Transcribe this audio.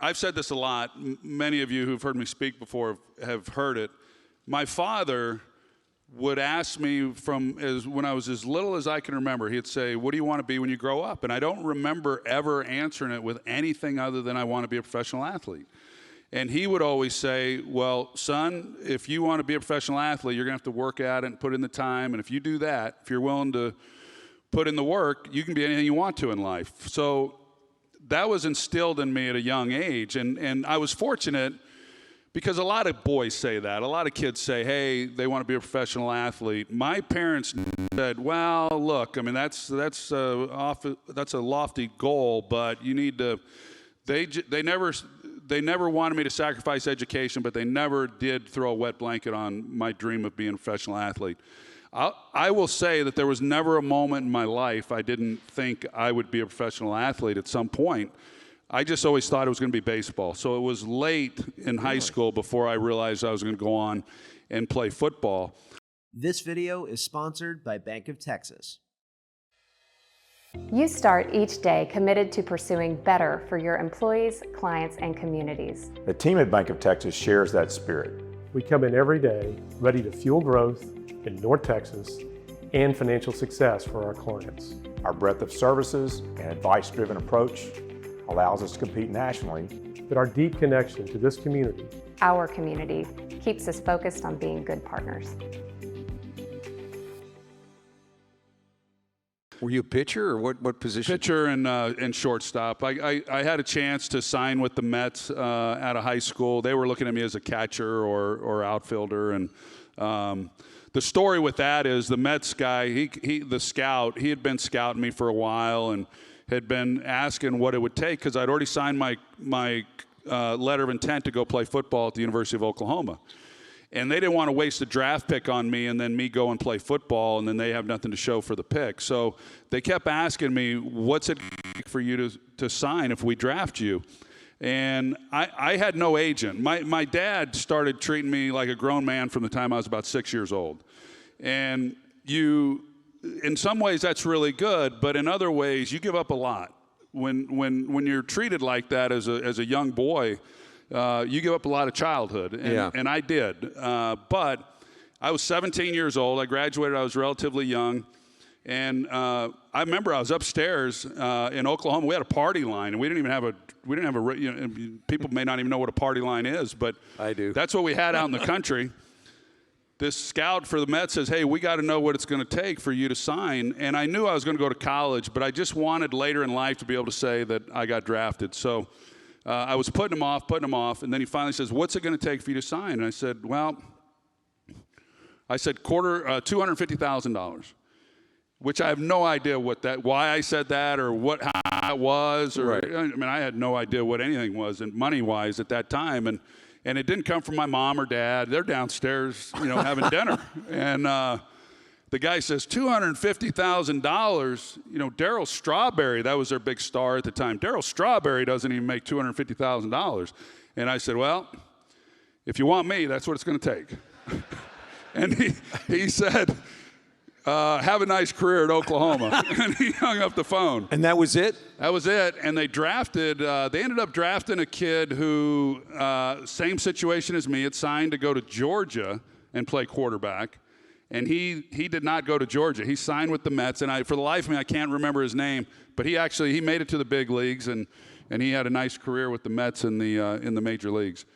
I've said this a lot. Many of you who've heard me speak before have heard it. My father would ask me when I was as little as I can remember. He'd say, "What do you want to be when you grow up?" And I don't remember ever answering it with anything other than I want to be a professional athlete. And he would always say, "Well, son, if you want to be a professional athlete, you're going to have to work at it and put in the time. And if you do that, if you're willing to put in the work, you can be anything you want to in life." So that was instilled in me at a young age. And I was fortunate because a lot of boys say that. A lot of kids say, hey, they want to be a professional athlete. My parents said, well, look, I mean, that's a lofty goal, but you need to, they never wanted me to sacrifice education, but they never did throw a wet blanket on my dream of being a professional athlete. I will say that there was never a moment in my life I didn't think I would be a professional athlete at some point. I just always thought it was going to be baseball. So it was late in high school before I realized I was going to go on and play football. This video is sponsored by Bank of Texas. You start each day committed to pursuing better for your employees, clients, and communities. The team at Bank of Texas shares that spirit. We come in every day ready to fuel growth in North Texas and financial success for our clients. Our breadth of services and advice-driven approach allows us to compete nationally. But our deep connection to this community, our community, keeps us focused on being good partners. Were you a pitcher or what position? Pitcher and shortstop. I had a chance to sign with the Mets out of high school. They were looking at me as a catcher or outfielder. And the story with that is the Mets guy, the scout, he had been scouting me for a while and had been asking what it would take because I'd already signed my letter of intent to go play football at the University of Oklahoma. And they didn't want to waste a draft pick on me and then me go and play football and then they have nothing to show for the pick. So they kept asking me, what's it for you to sign if we draft you? And I had no agent. My dad started treating me like a grown man from the time I was about 6 years old. And in some ways that's really good, but in other ways you give up a lot. When you're treated like that as a young boy, you give up a lot of childhood, and I did. But I was 17 years old. I graduated. I was relatively young, and I remember I was upstairs in Oklahoma. We had a party line, and we didn't have a. People may not even know what a party line is, but I do. That's what we had out in the country. This scout for the Mets says, hey, we got to know what it's going to take for you to sign. And I knew I was going to go to college, but I just wanted later in life to be able to say that I got drafted. So I was putting him off, and then he finally says, what's it going to take for you to sign? And I said, well, $250,000, which I have no idea why I said that or how it was. Or, right. I mean, I had no idea what anything was money-wise at that time. And it didn't come from my mom or dad. They're downstairs, having dinner. And the guy says, $250,000. Darryl Strawberry, that was their big star at the time. Darryl Strawberry doesn't even make $250,000. And I said, well, if you want me, that's what it's going to take. And he said, have a nice career at Oklahoma. And he hung up the phone. And that was it? That was it. And they ended up drafting a kid who, same situation as me, had signed to go to Georgia and play quarterback. And he did not go to Georgia. He signed with the Mets. And for the life of me, I can't remember his name. But he made it to the big leagues, and he had a nice career with the Mets in the major leagues.